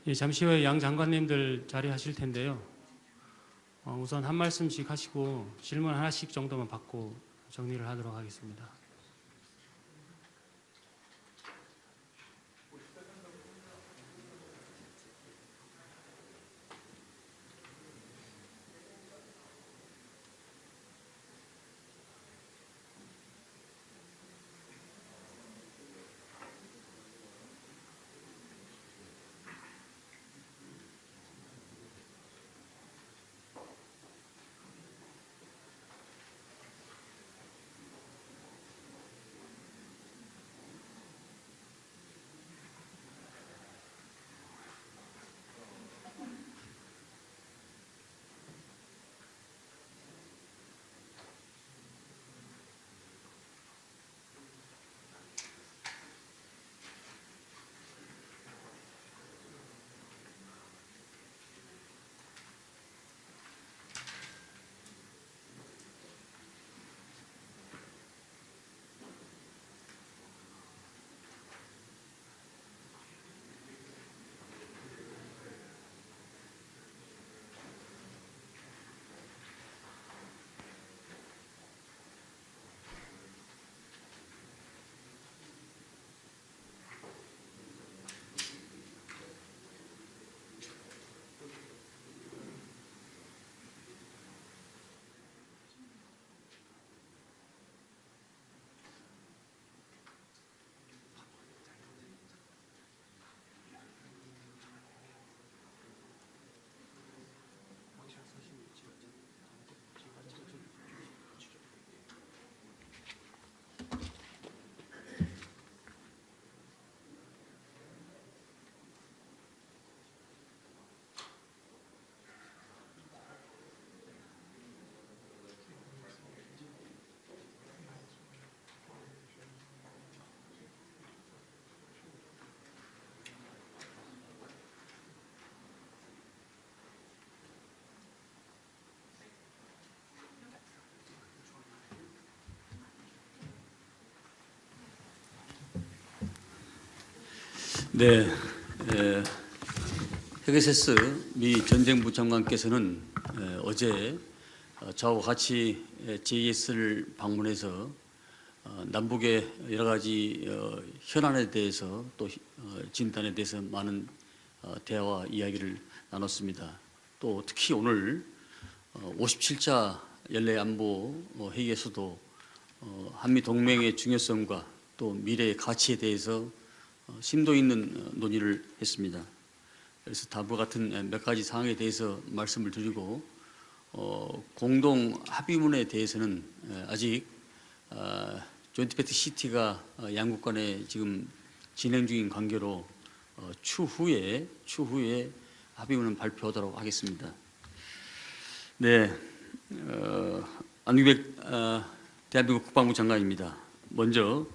예, 잠시 후에 양 장관님들 자리하실 텐데요. 우선 한 말씀씩 하시고 질문 하나씩 정도만 받고 정리를 하도록 하겠습니다. 네, 헤게세스 미 전쟁부 장관께서는 어제 저와 같이 JS를 방문해서 남북의 여러 가지 현안에 대해서 또 진단에 대해서 많은 대화와 이야기를 나눴습니다. 또 특히 오늘 57차 연례안보 회의에서도 한미 동맹의 중요성과 또 미래의 가치에 대해서 심도 있는 논의를 했습니다. 그래서 다음과 같은 몇 가지 사항에 대해서 말씀을 드리고 공동 합의문에 대해서는 아직 조인트 팩트 시티가 양국 간에 지금 진행 중인 관계로 추후에 합의문을 발표하도록 하겠습니다. 네, 안규백 대한민국 국방부 장관입니다. 먼저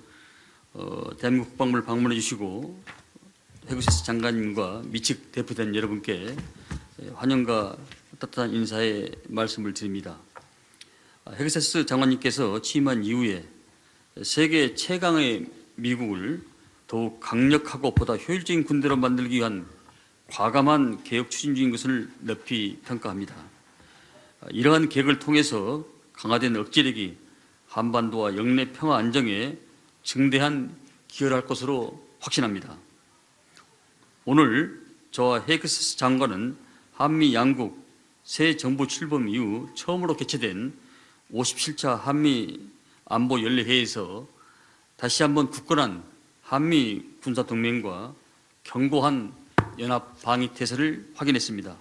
대한민국 국방부를 방문해 주시고 헤게세스 장관님과 미측 대표단 여러분께 환영과 따뜻한 인사의 말씀을 드립니다. 헤게세스 장관님께서 취임한 이후에 세계 최강의 미국을 더욱 강력하고 보다 효율적인 군대로 만들기 위한 과감한 개혁 추진 중인 것을 높이 평가합니다. 이러한 계획을 통해서 강화된 억지력이 한반도와 영내 평화 안정에 증대한 기여를 할 것으로 확신합니다. 오늘 저와 헤게세스 장관은 한미 양국 새 정부 출범 이후 처음으로 개최된 57차 한미 안보 연례회에서 다시 한번 굳건한 한미 군사 동맹과 견고한 연합 방위 태세를 확인했습니다.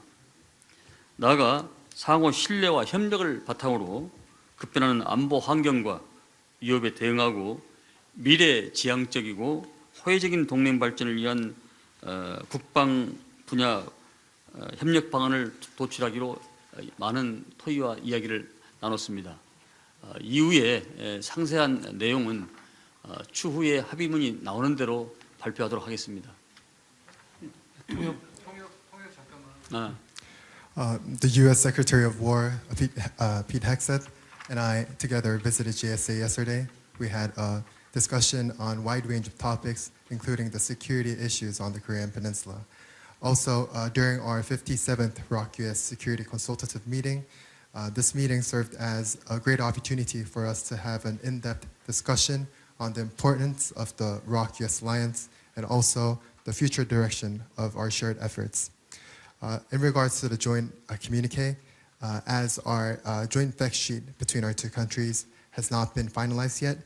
나아가 상호 신뢰와 협력을 바탕으로 급변하는 안보 환경과 위협에 대응하고 미래지향적이고 호혜적인 동맹 발전을 위한 국방 분야 협력 방안을 도출하기로 많은 토의와 이야기를 나눴습니다. 이후에 상세한 내용은 추후에 합의문이 나오는 대로 발표하도록 하겠습니다. 통역 잠깐만. The U.S. Secretary of War, Pete Hegseth, and I together visited GSA yesterday. We had a discussion on a wide range of topics, including the security issues on the Korean Peninsula. Also, during our 57th ROC-US Security Consultative Meeting, this meeting served as a great opportunity for us to have an in-depth discussion on the importance of the ROC-US alliance and also the future direction of our shared efforts. In regards to the joint communique, as our joint fact sheet between our two countries has not been finalized yet,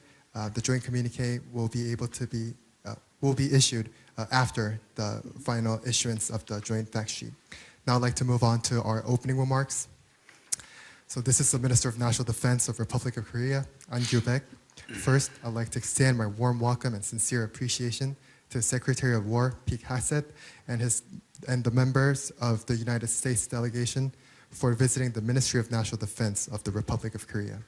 the joint communique will be issued after the final issuance of the joint fact sheet. Now I'd like to move on to our opening remarks. So this is the Minister of National Defense of Republic of Korea, Ahn Gyu-back. First, I'd like to extend my warm welcome and sincere appreciation to Secretary of War Pete Hegseth and the members of the United States delegation for visiting the Ministry of National Defense of the Republic of Korea.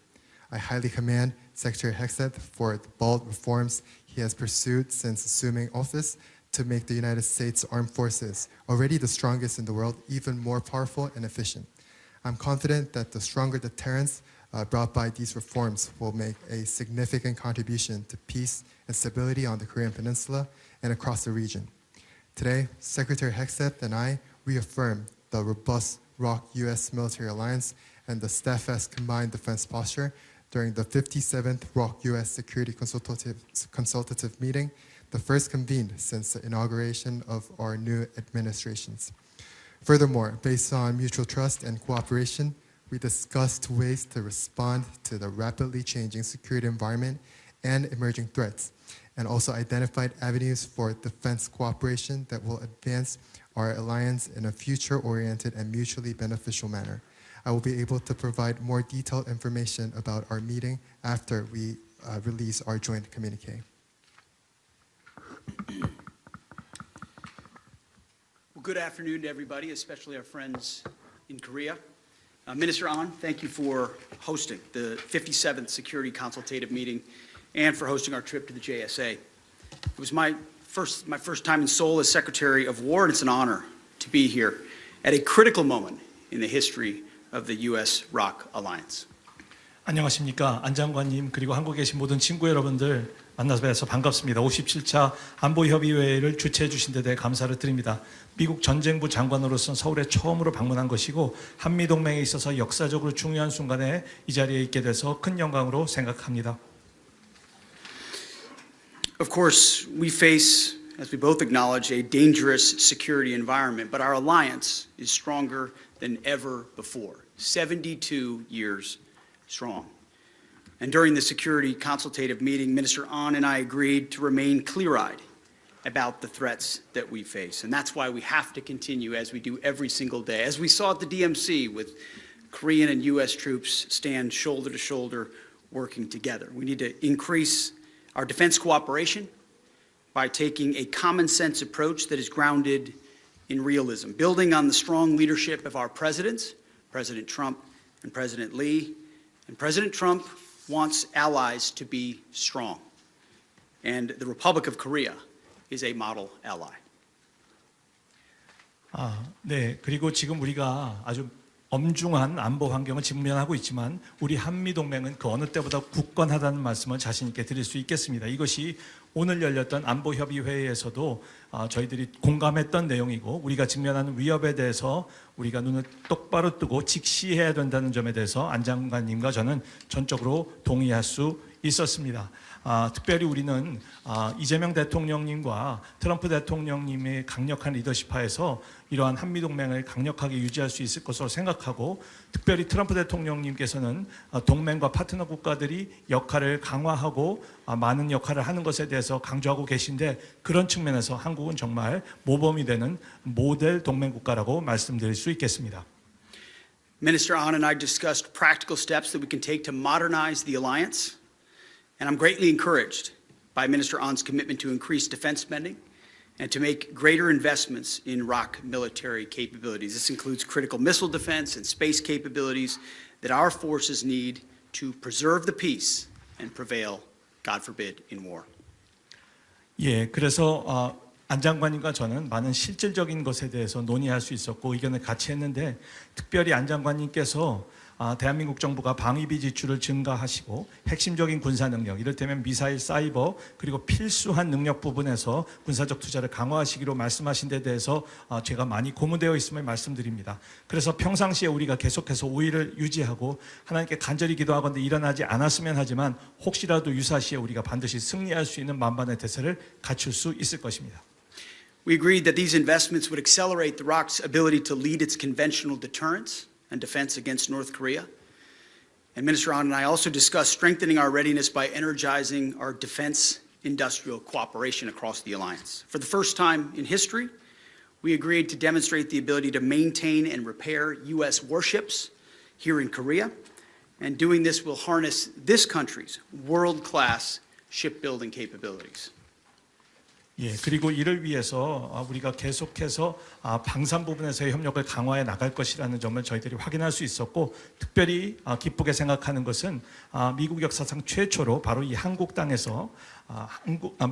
I highly commend Secretary Hegseth for the bold reforms he has pursued since assuming office to make the United States Armed Forces, already the strongest in the world, even more powerful and efficient. I'm confident that the stronger deterrence brought by these reforms will make a significant contribution to peace and stability on the Korean Peninsula and across the region. Today, Secretary Hegseth and I reaffirm the robust ROC-US military alliance and the steadfast combined defense posture during the 57th ROC-US Security Consultative Meeting, the first convened since the inauguration of our new administrations. Furthermore, based on mutual trust and cooperation, we discussed ways to respond to the rapidly changing security environment and emerging threats, and also identified avenues for defense cooperation that will advance our alliance in a future-oriented and mutually beneficial manner. I will be able to provide more detailed information about our meeting after we release our joint communique. Well, good afternoon to everybody, especially our friends in Korea. Minister Ahn, thank you for hosting the 57th Security Consultative Meeting and for hosting our trip to the JSA. It was my first time in Seoul as Secretary of War, and it's an honor to be here at a critical moment in the history of the U.S.-ROC alliance. 안녕하십니까. 안 장관님 그리고 한국에 계신 모든 친구 여러분들 만나서 뵈서 반갑습니다. 57차 안보협의회를 주최해 주신 데 대해 감사를 드립니다. 미국 전쟁부 장관으로서 서울에 처음으로 방문한 것이고 한미동맹에 있어서 역사적으로 중요한 순간에 이 자리에 있게 돼서 큰 영광으로 생각합니다. Of course, we face, as we both acknowledge, a dangerous security environment, but our alliance is stronger than ever before, 72 years strong. And during the Security Consultative Meeting, Minister Ahn and I agreed to remain clear-eyed about the threats that we face. And that's why we have to continue, as we do every single day, as we saw at the DMZ with Korean and U.S. troops stand shoulder to shoulder working together. We need to increase our defense cooperation by taking a common-sense approach that is grounded in realism, building on the strong leadership of our presidents, President Trump and President Lee. And President Trump wants allies to be strong. And the Republic of Korea is a model ally. 네. 그리고 지금 우리가 아주 엄중한 안보 환경을 직면하고 있지만 우리 한미동맹은 그 어느 때보다 굳건하다는 말씀을 자신 있게 드릴 수 있겠습니다. 이것이 오늘 열렸던 안보협의회에서도 저희들이 공감했던 내용이고 우리가 직면하는 위협에 대해서 우리가 눈을 똑바로 뜨고 직시해야 된다는 점에 대해서 안 장관님과 저는 전적으로 동의할 수 있었습니다. 특별히 우리는 이재명 대통령님과 트럼프 대통령님의 강력한 리더십 하에서 이러한 한미동맹을 강력하게 유지할 수 있을 것으로 생각하고 특별히 트럼프 대통령님께서는 동맹과 파트너 국가들이 역할을 강화하고 많은 역할을 하는 것에 대해서 강조하고 계신데 그런 측면에서 한국은 정말 모범이 되는 모델 동맹국가라고 말씀드릴 수 있겠습니다. Minister Ahn and I discussed practical steps that we can take to modernize the alliance. And I'm greatly encouraged by Minister Ahn's commitment to increase defense spending and to make greater investments in ROC military capabilities. This includes critical missile defense and space capabilities that our forces need to preserve the peace and prevail, God forbid, in war. 예, 그래서 안 장관님과 저는 많은 실질적인 것에 대해서 논의할 수 있었고 의견을 같이 했는데 특별히 안 장관님께서 대한민국 정부가 방위비 지출을 증가하시고 핵심적인 군사 능력, 이를테면 미사일, 사이버 그리고 필수한 능력 부분에서 군사적 투자를 강화하시기로 말씀하신 데 대해서 제가 많이 고무되어 있음을 말씀드립니다. 그래서 평상시에 우리가 계속해서 우위를 유지하고 하나님께 간절히 기도하건대 일어나지 않았으면 하지만 혹시라도 유사시에 우리가 반드시 승리할 수 있는 만반의 대세를 갖출 수 있을 것입니다. We agreed that these investments would accelerate the ROC's ability to lead its conventional deterrence and defense against North Korea. And Minister Ahn and I also discussed strengthening our readiness by energizing our defense industrial cooperation across the alliance. For the first time in history, we agreed to demonstrate the ability to maintain and repair U.S. warships here in Korea. And doing this will harness this country's world-class shipbuilding capabilities. 예, 그리고 이를 위해서 우리가 계속해서 방산 부분에서의 협력을 강화해 나갈 것이라는 점을 저희들이 확인할 수 있었고, 특별히 기쁘게 생각하는 것은 미국 역사상 최초로 바로 이 한국 땅에서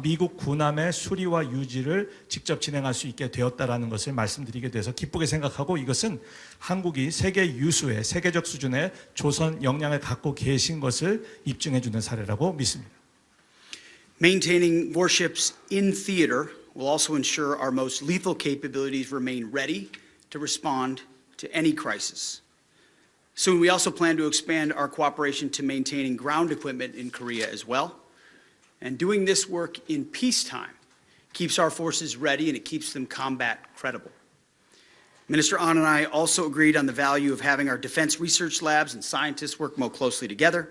미국 군함의 수리와 유지를 직접 진행할 수 있게 되었다라는 것을 말씀드리게 돼서 기쁘게 생각하고, 이것은 한국이 세계 유수의 세계적 수준의 조선 역량을 갖고 계신 것을 입증해 주는 사례라고 믿습니다. Maintaining warships in theater will also ensure our most lethal capabilities remain ready to respond to any crisis. Soon, we also plan to expand our cooperation to maintaining ground equipment in Korea as well. And doing this work in peacetime keeps our forces ready and it keeps them combat credible. Minister Ahn and I also agreed on the value of having our defense research labs and scientists work more closely together.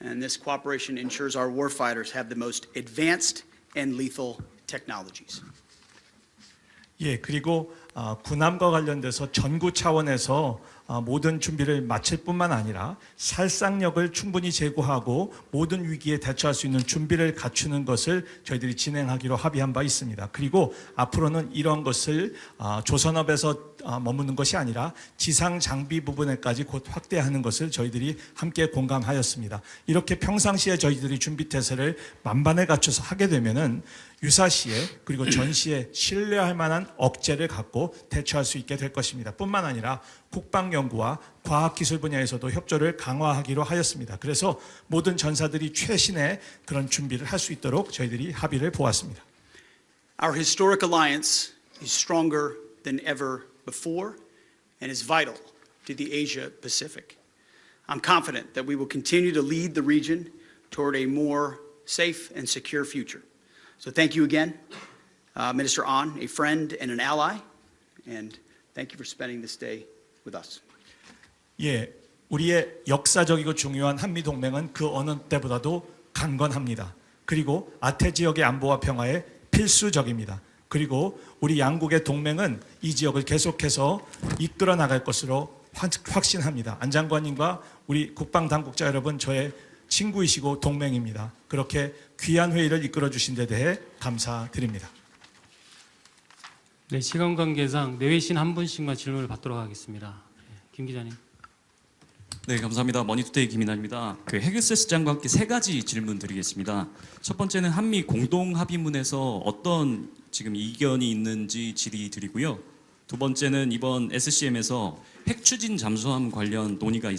And this cooperation ensures our warfighters have the most advanced and lethal technologies. 예, 그리고 군함과 관련돼서 전구 차원에서 모든 준비를 마칠 뿐만 아니라 살상력을 충분히 제고하고 모든 위기에 대처할 수 있는 준비를 갖추는 것을 저희들이 진행하기로 합의한 바 있습니다. 그리고 앞으로는 이런 것을 조선업에서 머무는 것이 아니라 지상 장비 부분에까지 곧 확대하는 것을 저희들이 함께 공감하였습니다. 이렇게 평상시에 저희들이 준비 태세를 만반에 갖춰서 하게 되면은 유사시에 그리고 전시에 신뢰할 만한 억제를 갖고 대처할 수 있게 될 것입니다. 뿐만 아니라 국방연구와 과학기술 분야에서도 협조를 강화하기로 하였습니다. 그래서 모든 전사들이 최신의 그런 준비를 할 수 있도록 저희들이 합의를 보았습니다. Our historic alliance is stronger than ever before and is vital to the Asia-Pacific. I'm confident that we will continue to lead the region toward a more safe and secure future. So thank you again, Minister Ahn, a friend and an ally, and thank you for spending this day with us. 예, 우리의 역사적이고 중요한 한미 동맹은 그 어느 때보다도 강건합니다. 그리고 아태 지역의 안보와 평화에 필수적입니다. 그리고 우리 양국의 동맹은 이 지역을 계속해서 이끌어 나갈 것으로 확신합니다. 안 장관님과 우리 국방 당국자 여러분, 저의 친구이시고 동맹입니다. 그렇게 귀한 회의를 이끌어 주신 데 대해 감사드립니다. 네, 시간 관계상 내외신 한 분씩만 질문을 받도록 하겠습니다. 김 기자님. 네, 감사합니다. 머니투데이 김인환입니다. 헤그세스 장관께 세 가지 질문 드리겠습니다. 첫 번째는 한미 공동 합의문에서 어떤 지금 이견이 있는지 질의 드리고요. 두 번째는 이번 SCM에서 핵 추진 잠수함 관련 논의가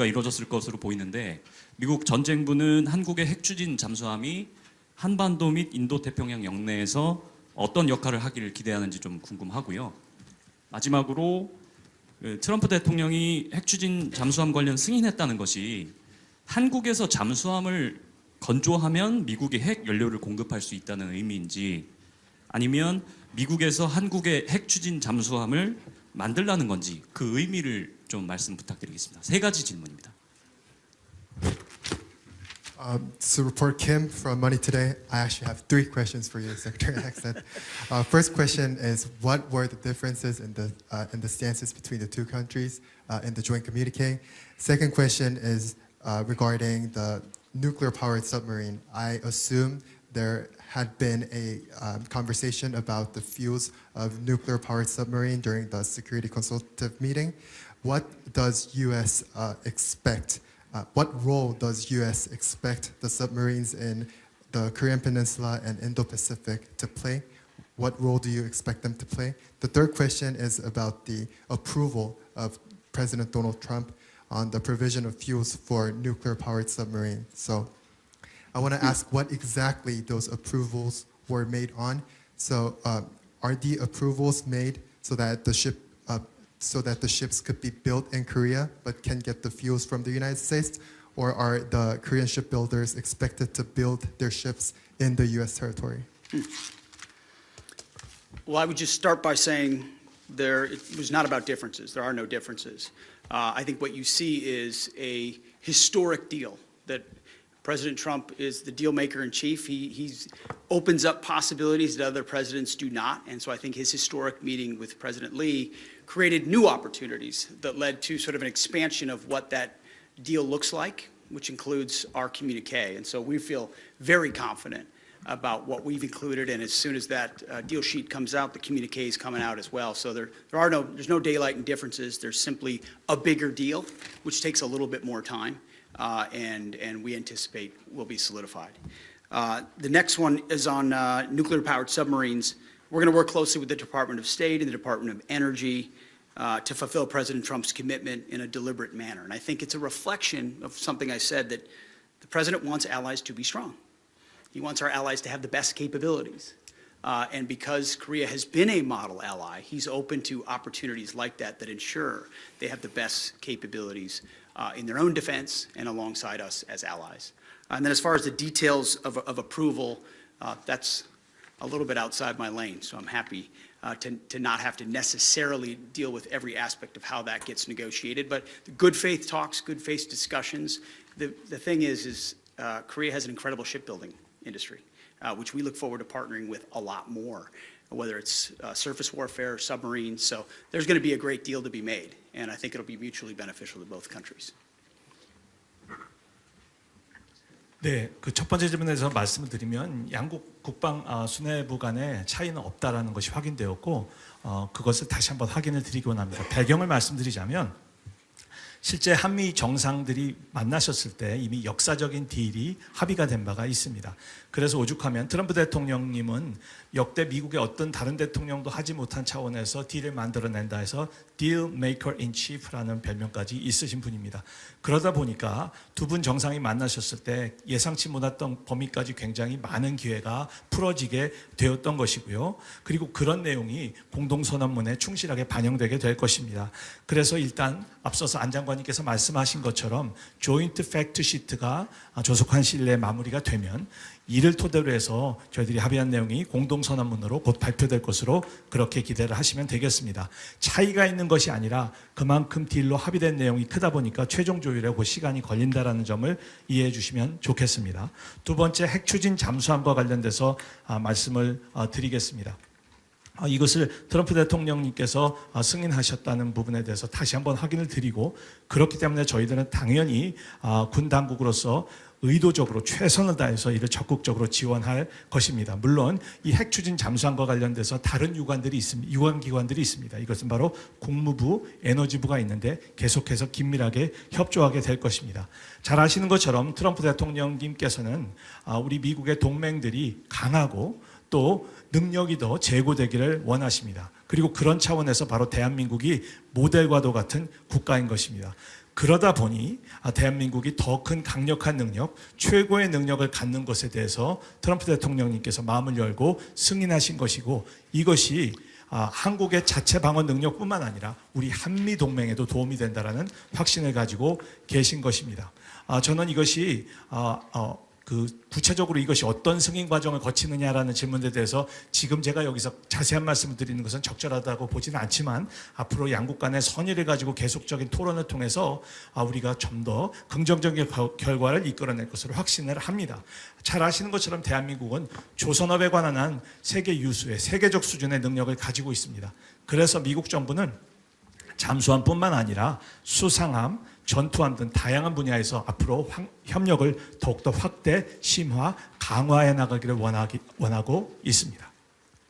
이루어졌을 것으로 보이는데, 미국 전쟁부는 한국의 핵 추진 잠수함이 한반도 및 인도 태평양 영내에서 어떤 역할을 하기를 기대하는지 좀 궁금하고요. 마지막으로 트럼프 대통령이 핵 추진 잠수함 관련 승인했다는 것이 한국에서 잠수함을 건조하면 미국이 핵 연료를 공급할 수 있다는 의미인지, 아니면 미국에서 한국의 핵 추진 잠수함을 만들라는 건지 그 의미를 좀 말씀 부탁드리겠습니다. 세 가지 질문입니다. So report Kim from Money Today. I actually have three questions for you, Secretary Hegseth. First question is, what were the differences in the stances between the two countries in the joint communique? Second question is regarding the nuclear-powered submarine. I assume there had been a conversation about the fuels of nuclear-powered submarine during the Security Consultative Meeting. What does U.S. expect? What role does U.S. expect the submarines in the Korean Peninsula and Indo-Pacific to play? What role do you expect them to play? The third question is about the approval of President Donald Trump on the provision of fuels for nuclear-powered submarines. So I want to ask what exactly those approvals were made on. So are the approvals made so that the ships could be built in Korea but can get the fuels from the United States? Or are the Korean shipbuilders expected to build their ships in the U.S. territory? Well, I would just start by saying it was not about differences. There are no differences. I think what you see is a historic deal that President Trump is the deal maker in chief. He opens up possibilities that other presidents do not. And so I think his historic meeting with President Lee created new opportunities that led to sort of an expansion of what that deal looks like, which includes our communique. And so we feel very confident about what we've included, and as soon as that deal sheet comes out, the communique is coming out as well. So there's no daylight in differences. There's simply a bigger deal, which takes a little bit more time, and we anticipate will be solidified. The next one is on nuclear-powered submarines. We're going to work closely with the Department of State and the Department of Energy to fulfill President Trump's commitment in a deliberate manner. And I think it's a reflection of something I said, that the President wants allies to be strong. He wants our allies to have the best capabilities. And because Korea has been a model ally, he's open to opportunities like that that ensure they have the best capabilities in their own defense and alongside us as allies. And then as far as the details of approval, that's a little bit outside my lane, so I'm happy to not have to necessarily deal with every aspect of how that gets negotiated. But good faith talks, good faith discussions. The thing is Korea has an incredible shipbuilding industry, which we look forward to partnering with a lot more, whether it's surface warfare or submarines. So there's going to be a great deal to be made, and I think it'll be mutually beneficial to both countries. 네, 그 첫 번째 질문에서 말씀을 드리면 양국 국방 수뇌부 간에 차이는 없다라는 것이 확인되었고 그것을 다시 한번 확인을 드리곤 합니다. 배경을 말씀드리자면 실제 한미 정상들이 만나셨을 때 이미 역사적인 딜이 합의가 된 바가 있습니다. 그래서 오죽하면 트럼프 대통령님은 역대 미국의 어떤 다른 대통령도 하지 못한 차원에서 딜을 만들어낸다 해서 Deal Maker in Chief라는 별명까지 있으신 분입니다. 그러다 보니까 두 분 정상이 만나셨을 때 예상치 못했던 범위까지 굉장히 많은 기회가 풀어지게 되었던 것이고요. 그리고 그런 내용이 공동선언문에 충실하게 반영되게 될 것입니다. 그래서 일단 앞서서 안 장관님께서 말씀하신 것처럼 조인트 팩트 시트가 조속한 시일 내에 마무리가 되면 이를 토대로 해서 저희들이 합의한 내용이 공동선언문으로 곧 발표될 것으로 그렇게 기대를 하시면 되겠습니다. 차이가 있는 것이 아니라 그만큼 딜로 합의된 내용이 크다 보니까 최종 조율에 그 시간이 걸린다는 점을 이해해 주시면 좋겠습니다. 두 번째, 핵추진 잠수함과 관련돼서 말씀을 드리겠습니다. 이것을 트럼프 대통령님께서 승인하셨다는 부분에 대해서 다시 한번 확인을 드리고, 그렇기 때문에 저희들은 당연히 군 당국으로서 의도적으로 최선을 다해서 이를 적극적으로 지원할 것입니다. 물론 이 핵추진 잠수함과 관련돼서 다른 유관기관들이 있습니다. 이것은 바로 국무부, 에너지부가 있는데 계속해서 긴밀하게 협조하게 될 것입니다. 잘 아시는 것처럼 트럼프 대통령님께서는 우리 미국의 동맹들이 강하고 또 능력이 더 제고되기를 원하십니다. 그리고 그런 차원에서 바로 대한민국이 모델과도 같은 국가인 것입니다. 그러다 보니 대한민국이 더 큰 강력한 능력, 최고의 능력을 갖는 것에 대해서 트럼프 대통령님께서 마음을 열고 승인하신 것이고, 이것이 한국의 자체 방어 능력뿐만 아니라 우리 한미 동맹에도 도움이 된다라는 확신을 가지고 계신 것입니다. 저는 이것이 구체적으로 이것이 어떤 승인 과정을 거치느냐라는 질문에 대해서 지금 제가 여기서 자세한 말씀을 드리는 것은 적절하다고 보지는 않지만, 앞으로 양국 간의 선의를 가지고 계속적인 토론을 통해서 우리가 좀 더 긍정적인 결과를 이끌어낼 것으로 확신을 합니다. 잘 아시는 것처럼 대한민국은 조선업에 관한 한 세계 유수의 세계적 수준의 능력을 가지고 있습니다. 그래서 미국 정부는 잠수함뿐만 아니라 수상함, 전투함 등 다양한 분야에서 앞으로 협력을 더욱더 확대, 심화, 강화해 나가기를 원하고 있습니다.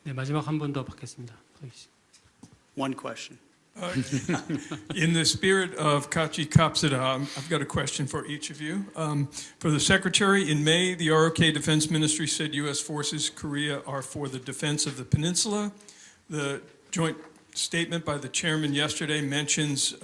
네, 마지막 한 분 더 받겠습니다. One question. In the spirit of Kachi Kapsada, I've got a question for each of you. For the Secretary, in May, the ROK Defense Ministry said U.S. forces Korea are for the defense of the peninsula. The joint statement by the chairman yesterday mentions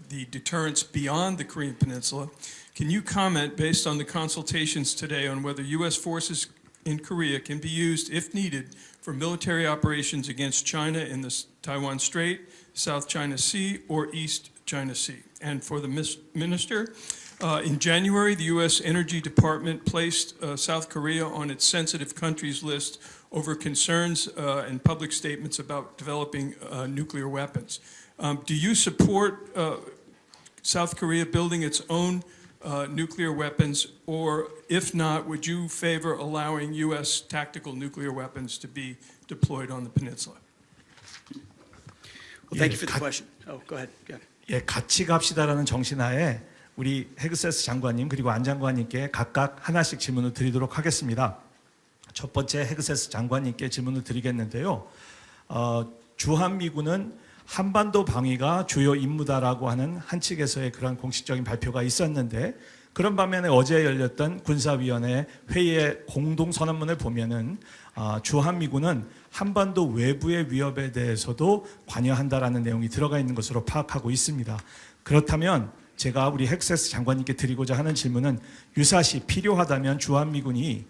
the deterrence beyond the Korean Peninsula. Can you comment, based on the consultations today, on whether U.S. forces in Korea can be used, if needed, for military operations against China in the Taiwan Strait, South China Sea, or East China Sea? And for the Minister, in January, the U.S. Energy Department placed South Korea on its sensitive countries list over concerns and public statements about developing nuclear weapons. Do you support South Korea building its own nuclear weapons, or if not, would you favor allowing U.S. tactical nuclear weapons to be deployed on the peninsula? Well, thank you for the question. Oh, go ahead. Yeah. 예, 같이 갑시다라는 정신하에 우리 헤그세스 장관님 그리고 안 장관님께 각각 하나씩 질문을 드리도록 하겠습니다. 첫 번째 헤그세스 장관님께 질문을 드리겠는데요. 주한미군은 한반도 방위가 주요 임무다라고 하는 한 측에서의 그런 공식적인 발표가 있었는데, 그런 반면에 어제 열렸던 군사위원회 회의의 공동 선언문을 보면은 주한미군은 한반도 외부의 위협에 대해서도 관여한다라는 내용이 들어가 있는 것으로 파악하고 있습니다. 그렇다면 제가 우리 헤그세스 장관님께 드리고자 하는 질문은, 유사시 필요하다면 주한미군이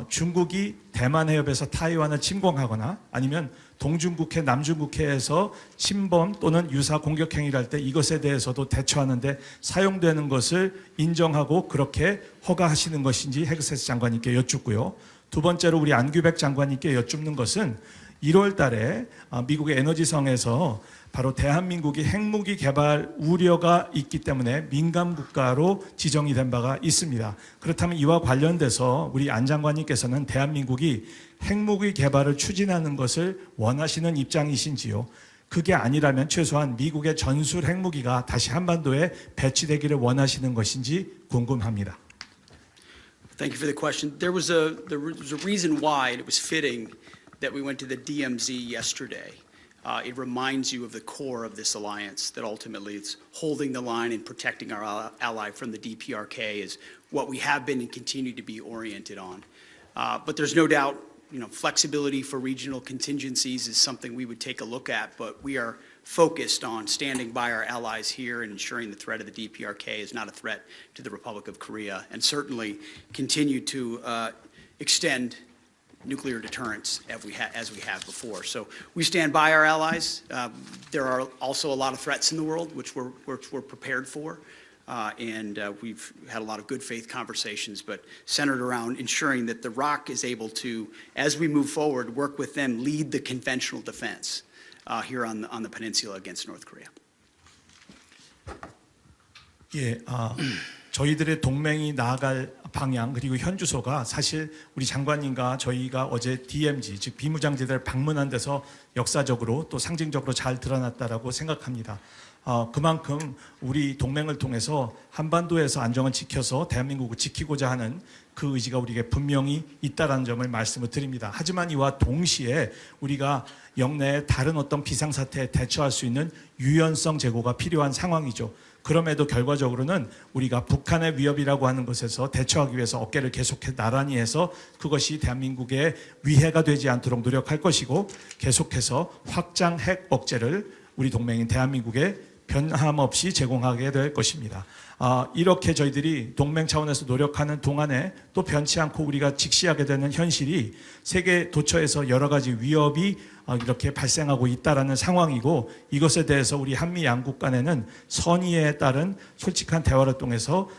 중국이 대만 해협에서 타이완을 침공하거나 아니면 동중국해, 남중국해에서 침범 또는 유사 공격 행위를 할 때 이것에 대해서도 대처하는데 사용되는 것을 인정하고 그렇게 허가하시는 것인지 헤그세스 장관님께 여쭙고요. 두 번째로 우리 안규백 장관님께 여쭙는 것은 1월 달에 미국의 에너지성에서 바로 대한민국이 핵무기 개발 우려가 있기 때문에 민감 국가로 지정이 된 바가 있습니다. 그렇다면 이와 관련돼서 우리 안 장관님께서는 대한민국이 핵무기 개발을 추진하는 것을 원하시는 입장이신지요? 그게 아니라면 최소한 미국의 전술 핵무기가 다시 한반도에 배치되기를 원하시는 것인지 궁금합니다. Thank you for the question. There was a reason why, and it was fitting that we went to the DMZ yesterday. It reminds you of the core of this alliance, that ultimately it's holding the line and protecting our ally from the DPRK is what we have been and continue to be oriented on. But there's no doubt, flexibility for regional contingencies is something we would take a look at, but we are focused on standing by our allies here and ensuring the threat of the DPRK is not a threat to the Republic of Korea, and certainly continue to extend nuclear deterrence as we have before. So we stand by our allies. There are also a lot of threats in the world which we're prepared for, and we've had a lot of good faith conversations, but centered around ensuring that the ROC is able to, as we move forward, work with them, lead the conventional defense here on the peninsula against North Korea. 예, 저희들의 동맹이 나아갈 방향 그리고 현주소가 사실 우리 장관님과 저희가 어제 DMZ 즉 비무장지대를 방문한 데서 역사적으로 또 상징적으로 잘 드러났다라고 생각합니다. 그만큼 우리 동맹을 통해서 한반도에서 안정을 지켜서 대한민국을 지키고자 하는 그 의지가 우리에게 분명히 있다라는 점을 말씀을 드립니다. 하지만 이와 동시에 우리가 영내에 다른 어떤 비상사태에 대처할 수 있는 유연성 제고가 필요한 상황이죠. 그럼에도 결과적으로는 우리가 북한의 위협이라고 하는 것에서 대처하기 위해서 어깨를 계속해 나란히 해서 그것이 대한민국의 위해가 되지 않도록 노력할 것이고, 계속해서 확장 핵 억제를 우리 동맹인 대한민국에 변함없이 제공하게 될 것입니다. 이렇게 저희들이 동맹 차원에서 노력하는 동안에 또 변치 않고 우리가 직시하게 되는 현실이 세계 도처에서 여러 가지 위협이 이렇게 발생하고 있다라는 상황이고, 이것에 대해서 우리 한미 양국 간에는 선의에 따른 솔직한 대화를 통해서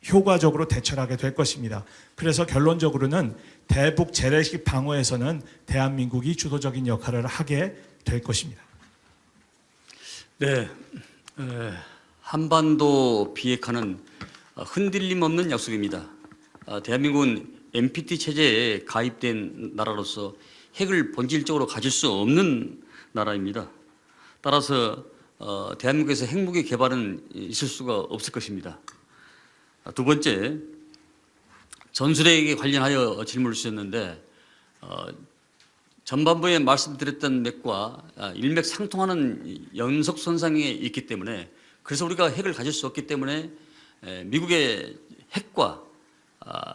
효과적으로 대처를 하게 될 것입니다. 그래서 결론적으로는 대북 재래식 방어에서는 대한민국이 주도적인 역할을 하게 될 것입니다. 네, 한반도 비핵화는 흔들림 없는 약속입니다. 대한민국은 NPT 체제에 가입된 나라로서 핵을 본질적으로 가질 수 없는 나라입니다. 따라서 대한민국에서 핵무기 개발은 있을 수가 없을 것입니다. 두 번째, 전술핵에 관련하여 질문을 주셨는데 전반부에 말씀드렸던 맥과 일맥상통하는 연속 손상이 있기 때문에, 그래서 우리가 핵을 가질 수 없기 때문에 미국의 핵과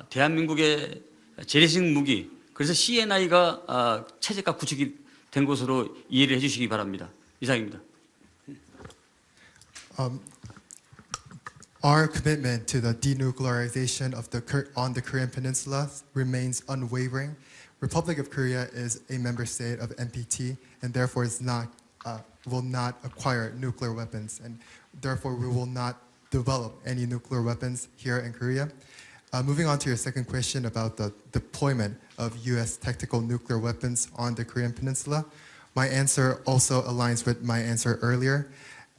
대한민국의 재래식 무기, 그래서 CNI가 체제가 구축이 된 것으로 이해를 해주시기 바랍니다. 이상입니다. Our commitment to the denuclearization of on the Korean Peninsula remains unwavering. Republic of Korea is a member state of NPT and therefore will not acquire nuclear weapons, and therefore we will not develop any nuclear weapons here in Korea. Moving on to your second question about the deployment of U.S. tactical nuclear weapons on the Korean Peninsula, my answer also aligns with my answer earlier.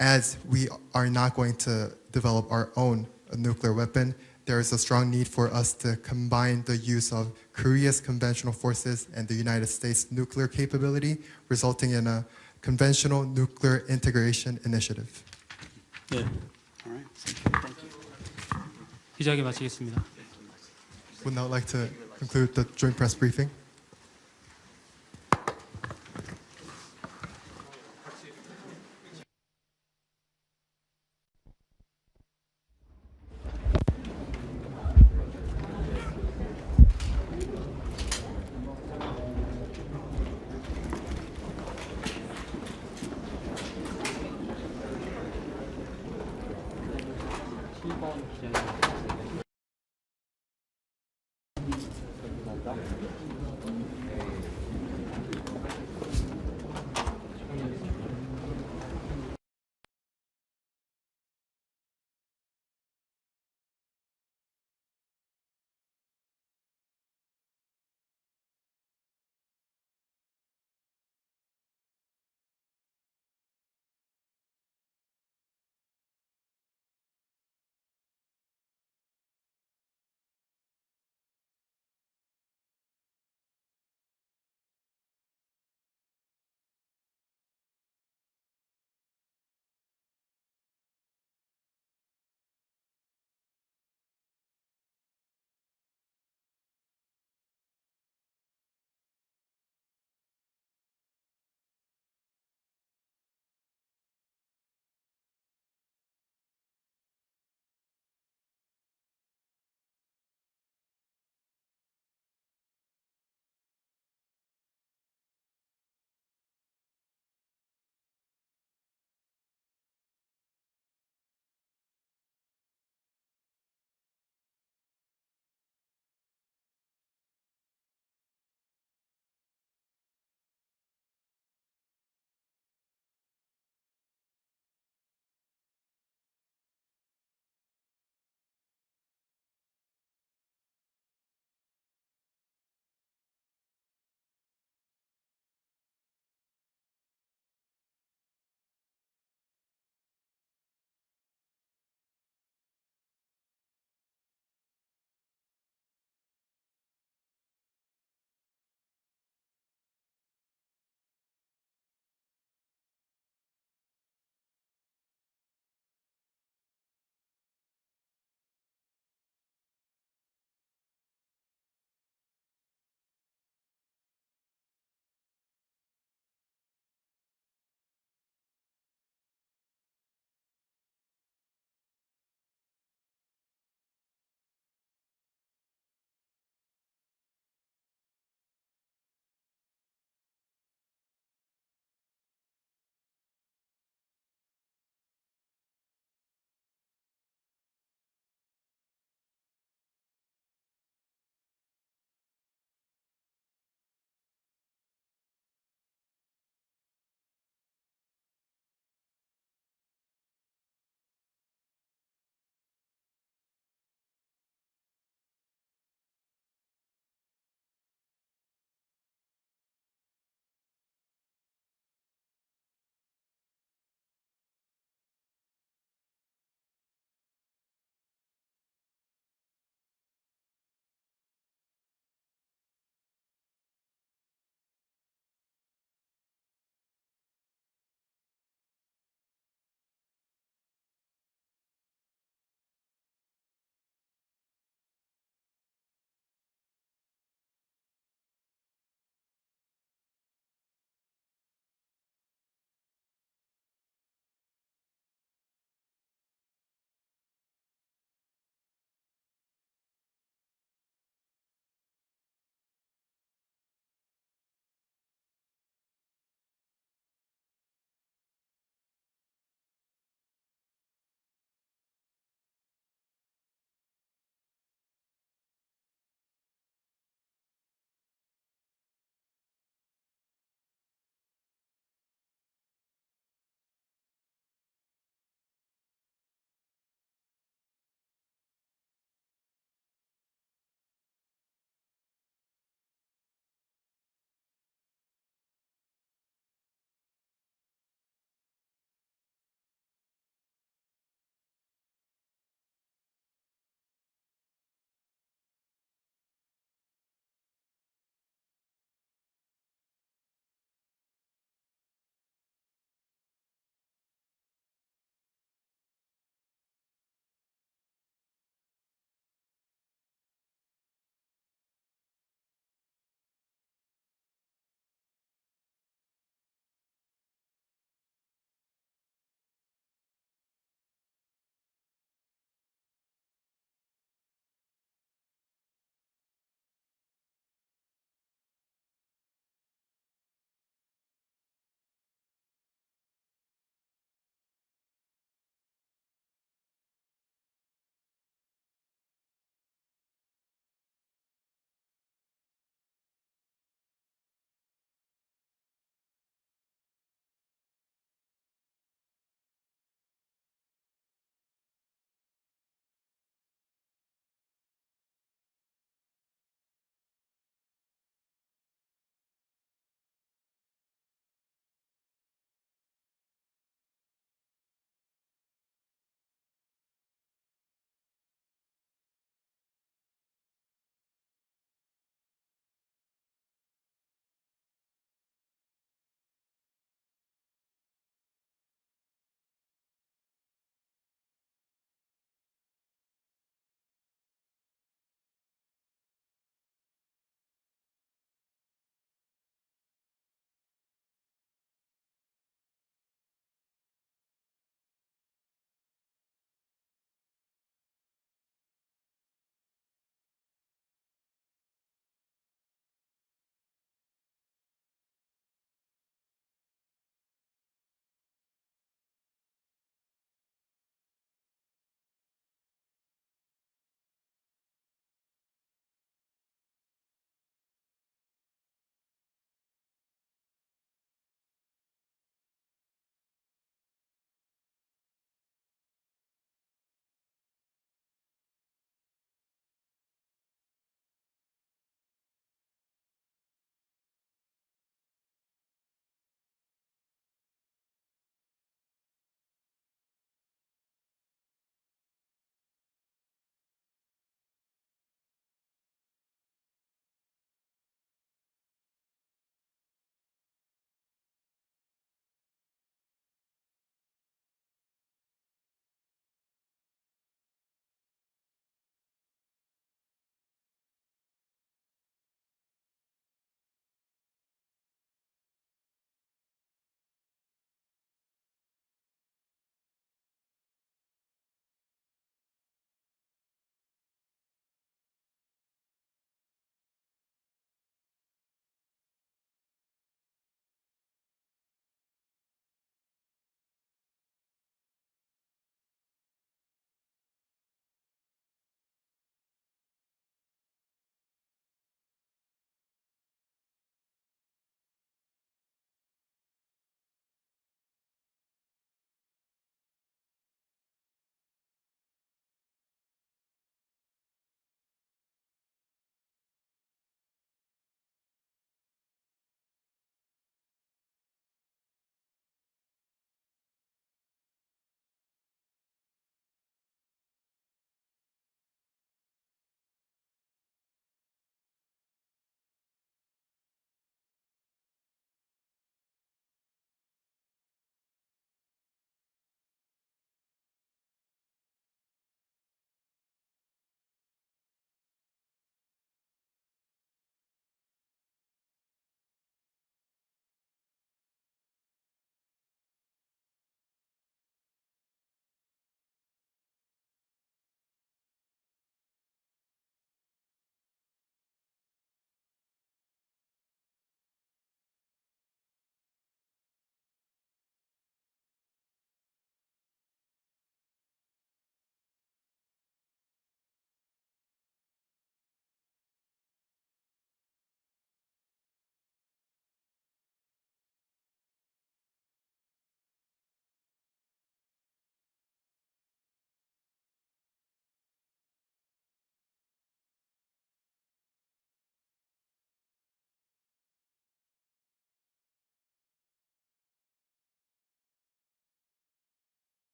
As we are not going to develop our own nuclear weapon, there is a strong need for us to combine the use of Korea's conventional forces and the United States nuclear capability, resulting in a conventional nuclear integration initiative. 네. All right. Thank you. 기자회견 마치겠습니다. Would now like to conclude the joint press briefing.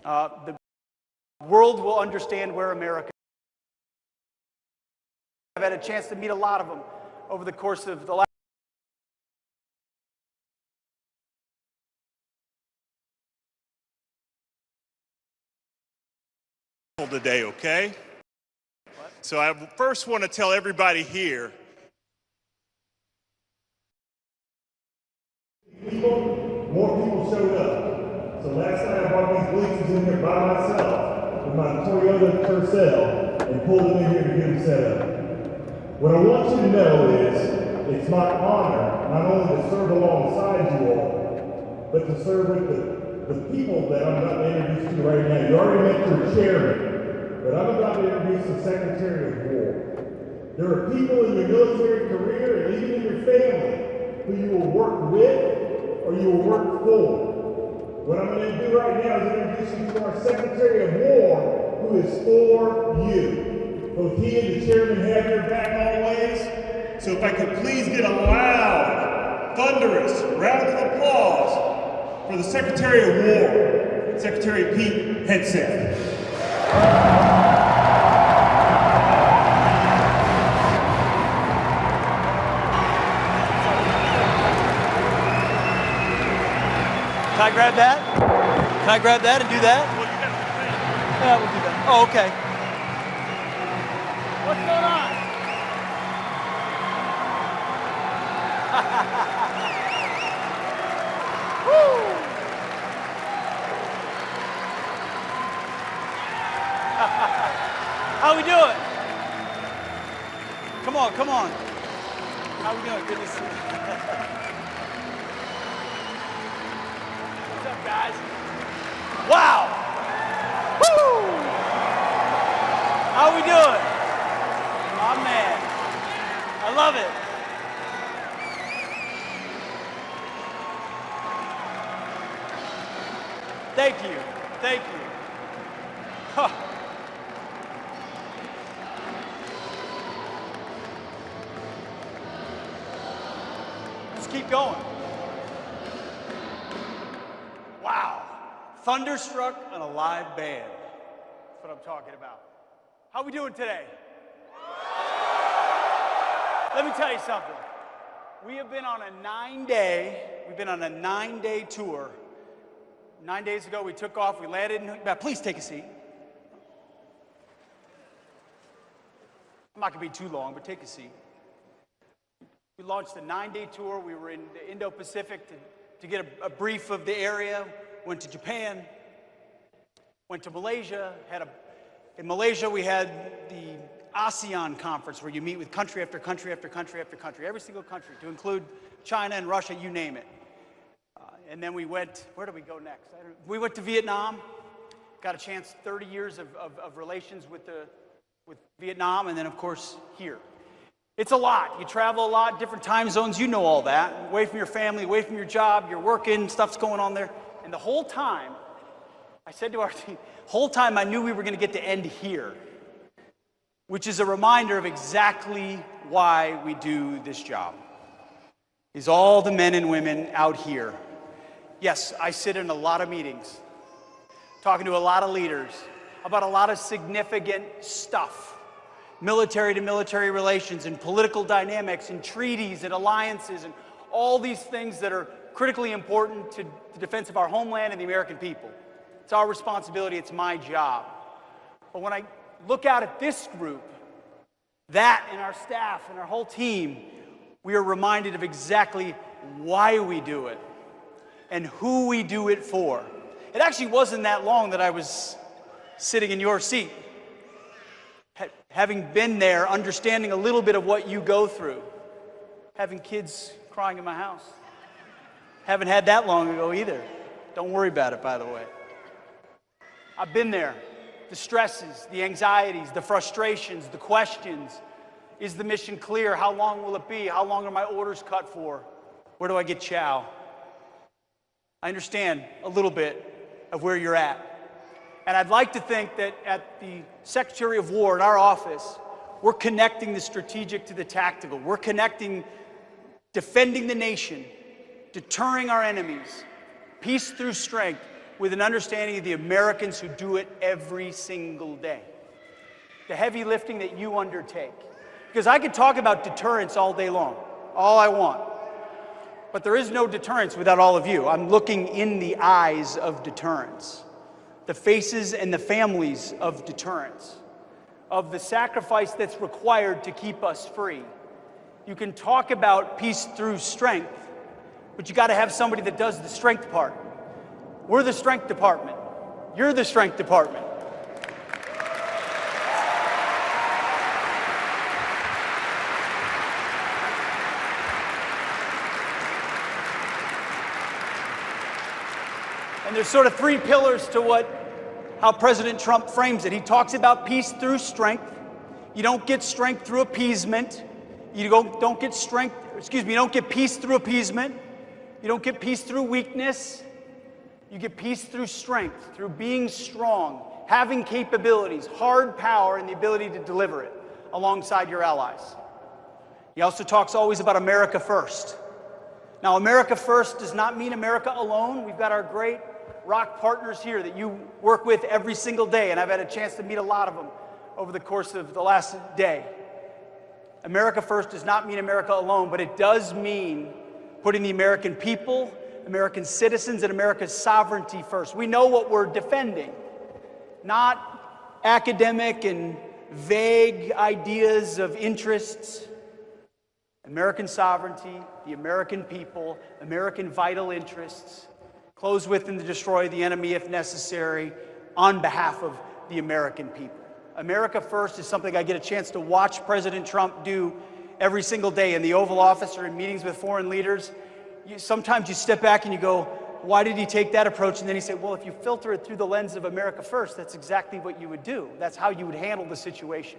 The world will understand where America is. I've had a chance to meet a lot of them over the course of the last. Today, okay? So I first want to tell everybody here. More people showed up. So last night I brought these bleachers in here by myself with my Toyota Tercel and pulled them in here to get them set up. What I want you to know is it's my honor not only to serve alongside you all, but to serve with the people that I'm about to introduce to you right now. You already met your chairman, but I'm about to introduce the Secretary of War. There are people in your military career and even in your family who you will work with or you will work for. What I'm going to do right now is introduce you to our Secretary of War, who is for you. Both he and the chairman have your back always. So if I could please get a loud, thunderous round of applause for the Secretary of War, Secretary Pete Hegseth. Can I grab that? Can I grab that and do that? Yeah, we'll do that. Oh, okay. What's going on? Woo! How we doing? Come on, come on. How we doing? Good to see you. What's up, guys? Wow! Woo! How we doing? My man. I love it. Thank you. Thank you. Huh. Let's keep going. Wow. Thunderstruck on a live band. That's what I'm talking about. How we doing today? Let me tell you something. We have been on a 9-day tour. 9 days ago, we took off, we landed in, please take a seat. I'm not gonna be too long, but take a seat. We launched a 9-day tour. We were in the Indo-Pacific to get a brief of the area. Went to Japan, went to Malaysia. In Malaysia, we had the ASEAN conference where you meet with country after country after country after country, every single country, to include China and Russia, you name it. And then we went, where did we go next? We went to Vietnam, got a chance, 30 years of relations with Vietnam, and then of course here. It's a lot. You travel a lot, different time zones, you know all that. Away from your family, away from your job, you're working, stuff's going on there. And the whole time, I said to our team, whole time I knew we were going to get to end here, which is a reminder of exactly why we do this job. Is all the men and women out here. Yes, I sit in a lot of meetings, talking to a lot of leaders about a lot of significant stuff. Military to military relations and political dynamics and treaties and alliances and all these things that are critically important to the defense of our homeland and the American people. It's our responsibility, it's my job. But when I look out at this group, that and our staff and our whole team, we are reminded of exactly why we do it and who we do it for. It actually wasn't that long that I was sitting in your seat, having been there, understanding a little bit of what you go through, having kids crying in my house. Haven't had that long ago either. Don't worry about it, by the way. I've been there. The stresses, the anxieties, the frustrations, the questions. Is the mission clear? How long will it be? How long are my orders cut for? Where do I get chow? I understand a little bit of where you're at. And I'd like to think that at the Secretary of War, in our office, we're connecting the strategic to the tactical. We're connecting defending the nation, deterring our enemies, peace through strength, with an understanding of the Americans who do it every single day. The heavy lifting that you undertake. Because I could talk about deterrence all day long, all I want. But there is no deterrence without all of you. I'm looking in the eyes of deterrence, the faces and the families of deterrence, of the sacrifice that's required to keep us free. You can talk about peace through strength, but you got to have somebody that does the strength part. We're the strength department. You're the strength department. And there's sort of three pillars to how President Trump frames it. He talks about peace through strength. You don't get strength through appeasement. You don't get peace through appeasement. You don't get peace through weakness. You get peace through strength, through being strong, having capabilities, hard power, and the ability to deliver it alongside your allies. He also talks always about America first. Now, America first does not mean America alone. We've got our great ROC partners here that you work with every single day, and I've had a chance to meet a lot of them over the course of the last day. America first does not mean America alone, but it does mean putting the American people, American citizens, and America's sovereignty first. We know what we're defending, not academic and vague ideas of interests. American sovereignty, the American people, American vital interests, close with and to destroy the enemy if necessary, on behalf of the American people. America first is something I get a chance to watch President Trump do every single day in the Oval Office or in meetings with foreign leaders. Sometimes you step back and you go, why did he take that approach? And then he said, well, if you filter it through the lens of America first, that's exactly what you would do. That's how you would handle the situation.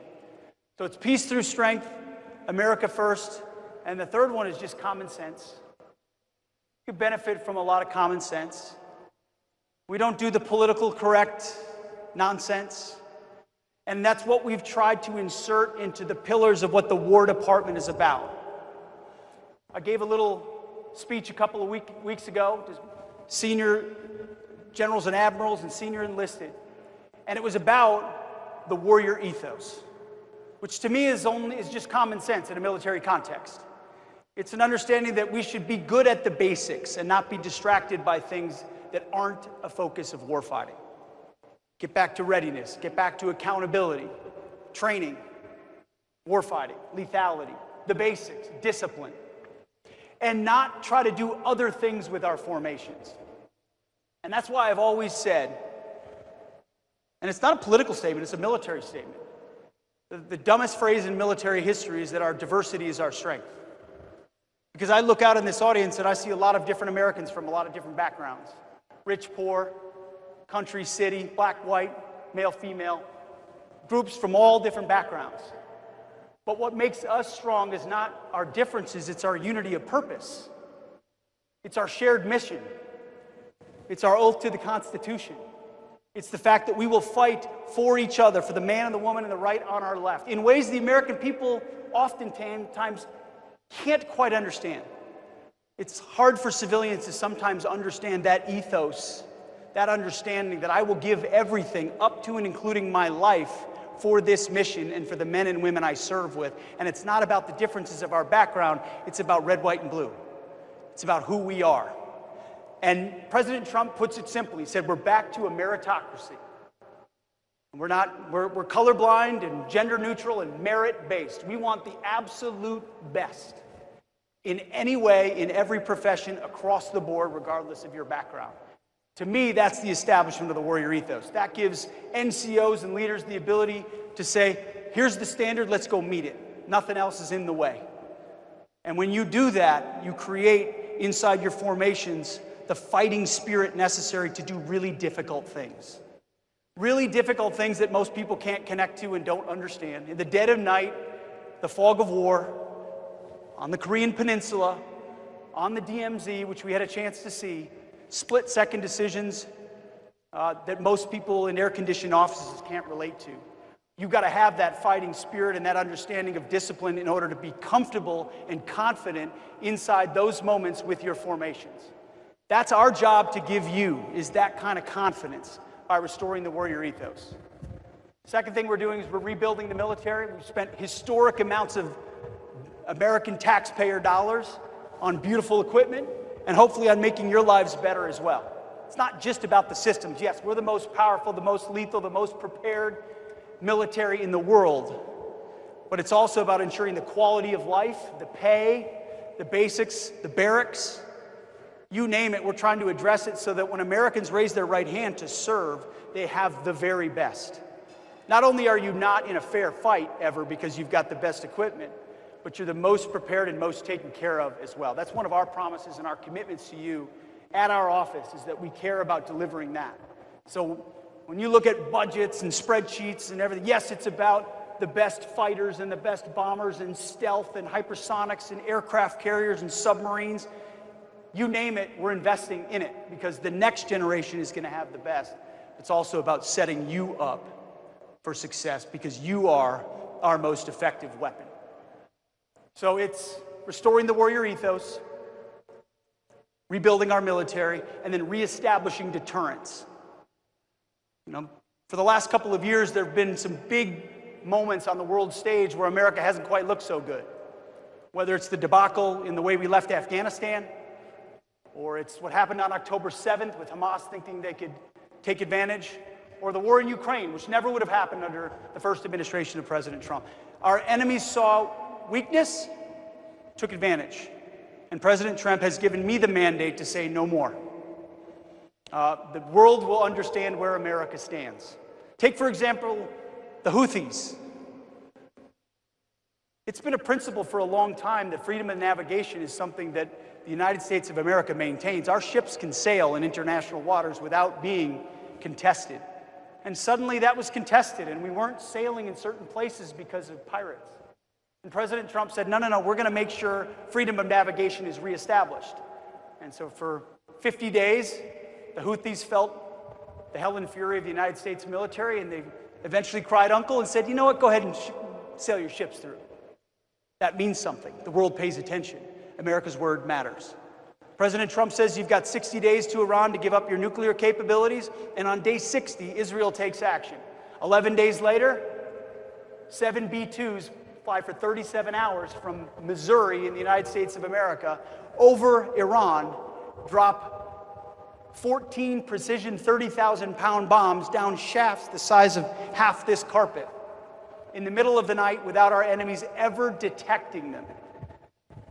So it's peace through strength, America first, and the third one is just common sense. You could benefit from a lot of common sense. We don't do the political correct nonsense. And that's what we've tried to insert into the pillars of what the War Department is about. I gave a little speech a couple of weeks ago to senior generals and admirals and senior enlisted. And it was about the warrior ethos, which to me is just common sense in a military context. It's an understanding that we should be good at the basics and not be distracted by things that aren't a focus of warfighting. Get back to readiness, get back to accountability, training, warfighting, lethality, the basics, discipline, and not try to do other things with our formations. And that's why I've always said, and it's not a political statement, it's a military statement. The dumbest phrase in military history is that our diversity is our strength. Because I look out in this audience and I see a lot of different Americans from a lot of different backgrounds. Rich, poor, country, city, black, white, male, female, groups from all different backgrounds. But what makes us strong is not our differences, it's our unity of purpose. It's our shared mission. It's our oath to the Constitution. It's the fact that we will fight for each other, for the man and the woman and the right on our left, in ways the American people oftentimes can't quite understand. It's hard for civilians to sometimes understand that ethos, that understanding that I will give everything up to and including my life for this mission and for the men and women I serve with. And it's not about the differences of our background, it's about red, white, and blue. It's about who we are. And President Trump puts it simply. He said, we're back to a meritocracy. We're colorblind and gender neutral and merit-based. We want the absolute best in any way, in every profession, across the board, regardless of your background. To me, that's the establishment of the warrior ethos. That gives NCOs and leaders the ability to say, here's the standard, let's go meet it. Nothing else is in the way. And when you do that, you create inside your formations the fighting spirit necessary to do really difficult things. Really difficult things that most people can't connect to and don't understand. In the dead of night, the fog of war, on the Korean Peninsula, on the DMZ, which we had a chance to see, split-second decisions that most people in air-conditioned offices can't relate to. You've got to have that fighting spirit and that understanding of discipline in order to be comfortable and confident inside those moments with your formations. That's our job to give you, is that kind of confidence by restoring the warrior ethos. Second thing we're doing is we're rebuilding the military. We've spent historic amounts of American taxpayer dollars on beautiful equipment and hopefully on making your lives better as well. It's not just about the systems. Yes, we're the most powerful, the most lethal, the most prepared military in the world, but it's also about ensuring the quality of life, the pay, the basics, the barracks, you name it. We're trying to address it so that when Americans raise their right hand to serve, they have the very best. Not only are you not in a fair fight ever because you've got the best equipment, but you're the most prepared and most taken care of as well. That's one of our promises and our commitments to you at our office, is that we care about delivering that. So when you look at budgets and spreadsheets and everything, yes, it's about the best fighters and the best bombers and stealth and hypersonics and aircraft carriers and submarines. You name it, we're investing in it because the next generation is going to have the best. It's also about setting you up for success because you are our most effective weapon. So it's restoring the warrior ethos, rebuilding our military, and then reestablishing deterrence. You know, for the last couple of years, there have been some big moments on the world stage where America hasn't quite looked so good. Whether it's the debacle in the way we left Afghanistan, or it's what happened on October 7th with Hamas thinking they could take advantage, or the war in Ukraine, which never would have happened under the first administration of President Trump. Our enemies saw weakness, took advantage. And President Trump has given me the mandate to say no more. The world will understand where America stands. Take, for example, the Houthis. It's been a principle for a long time that freedom of navigation is something that the United States of America maintains. Our ships can sail in international waters without being contested. And suddenly that was contested, and we weren't sailing in certain places because of pirates. And President Trump said, no, we're going to make sure freedom of navigation is reestablished. And so for 50 days, the Houthis felt the hell and fury of the United States military, and they eventually cried uncle and said, you know what, go ahead and sail your ships through. That means something. The world pays attention. America's word matters. President Trump says you've got 60 days to Iran to give up your nuclear capabilities, and on day 60, Israel takes action. 11 days later, 7 B-2s fly for 37 hours from Missouri in the United States of America over Iran, drop 14 precision 30,000-pound bombs down shafts the size of half this carpet in the middle of the night without our enemies ever detecting them.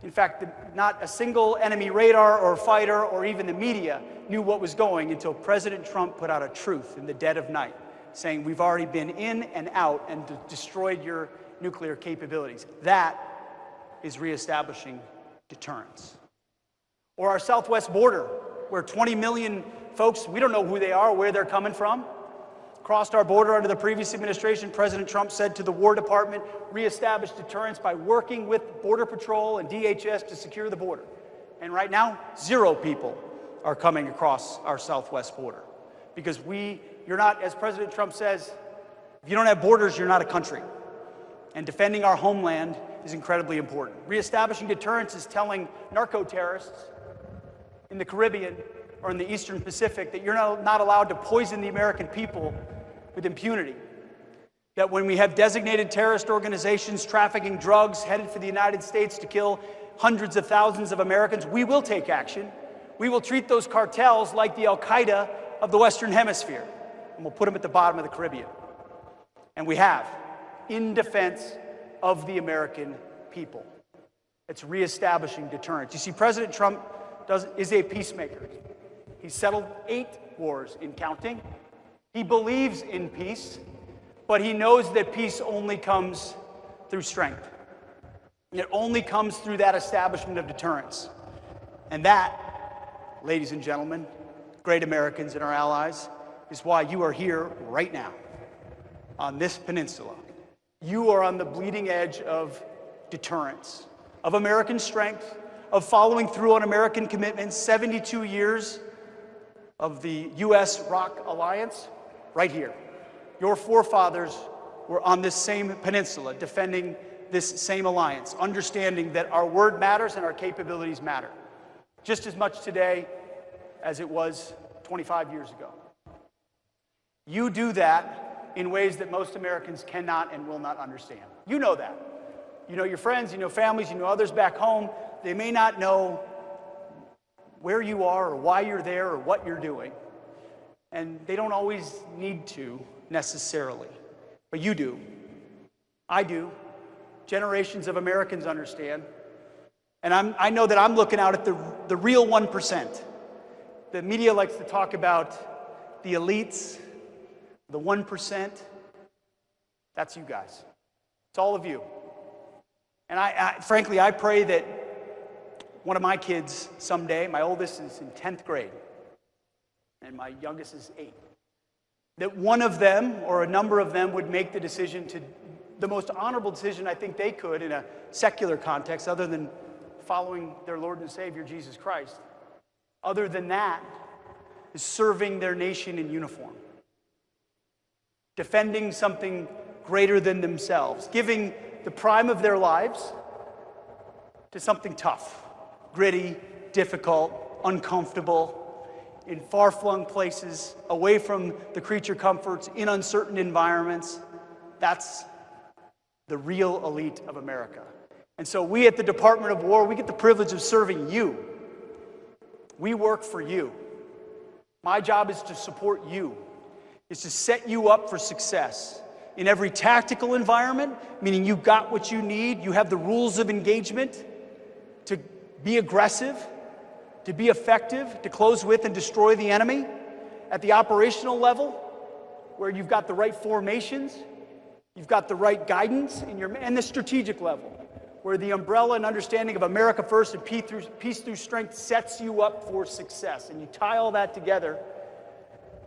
In fact, not a single enemy radar or fighter or even the media knew what was going until President Trump put out a truth in the dead of night, saying we've already been in and out and destroyed your nuclear capabilities. That is reestablishing deterrence. Or our southwest border, where 20 million folks, we don't know who they are or where they're coming from, crossed our border under the previous administration. President Trump said to the War Department, reestablish deterrence by working with Border Patrol and DHS to secure the border. And right now, 0 people are coming across our southwest border. Because you're not, as President Trump says, if you don't have borders, you're not a country. And defending our homeland is incredibly important. Reestablishing deterrence is telling narco-terrorists in the Caribbean or in the Eastern Pacific that you're not allowed to poison the American people with impunity. That when we have designated terrorist organizations trafficking drugs headed for the United States to kill hundreds of thousands of Americans, we will take action. We will treat those cartels like the Al-Qaeda of the Western Hemisphere, and we'll put them at the bottom of the Caribbean. And we have, in defense of the American people. It's reestablishing deterrence. You see, President Trump is a peacemaker. He settled 8 wars in counting. He believes in peace, but he knows that peace only comes through strength. It only comes through that establishment of deterrence. And that, ladies and gentlemen, great Americans and our allies, is why you are here right now on this peninsula. You are on the bleeding edge of deterrence, of American strength, of following through on American commitments, 72 years of the U.S.-ROC alliance, right here. Your forefathers were on this same peninsula defending this same alliance, understanding that our word matters and our capabilities matter. Just as much today as it was 25 years ago. You do that in ways that most Americans cannot and will not understand. You know that. You know your friends, you know families, you know others back home. They may not know where you are or why you're there or what you're doing. And they don't always need to necessarily. But you do. I do. Generations of Americans understand. And I know that I'm looking out at the real 1%. The media likes to talk about the elites, the 1%. That's you guys. It's all of you. And frankly, I pray that one of my kids someday, my oldest is in 10th grade, and my youngest is 8, that one of them or a number of them would make the decision to, the most honorable decision I think they could in a secular context, other than following their Lord and Savior, Jesus Christ. Other than that, is serving their nation in uniform. Defending something greater than themselves. Giving the prime of their lives to something tough, gritty, difficult, uncomfortable, in far-flung places, away from the creature comforts, in uncertain environments. That's the real elite of America. And so we at the Department of War, we get the privilege of serving you. We work for you. My job is to support you, is to set you up for success in every tactical environment, meaning you got what you need, you have the rules of engagement to be aggressive, to be effective, to close with and destroy the enemy. At the operational level, where you've got the right formations, you've got the right guidance, and the strategic level, where the umbrella and understanding of America first and peace through strength sets you up for success. And you tie all that together,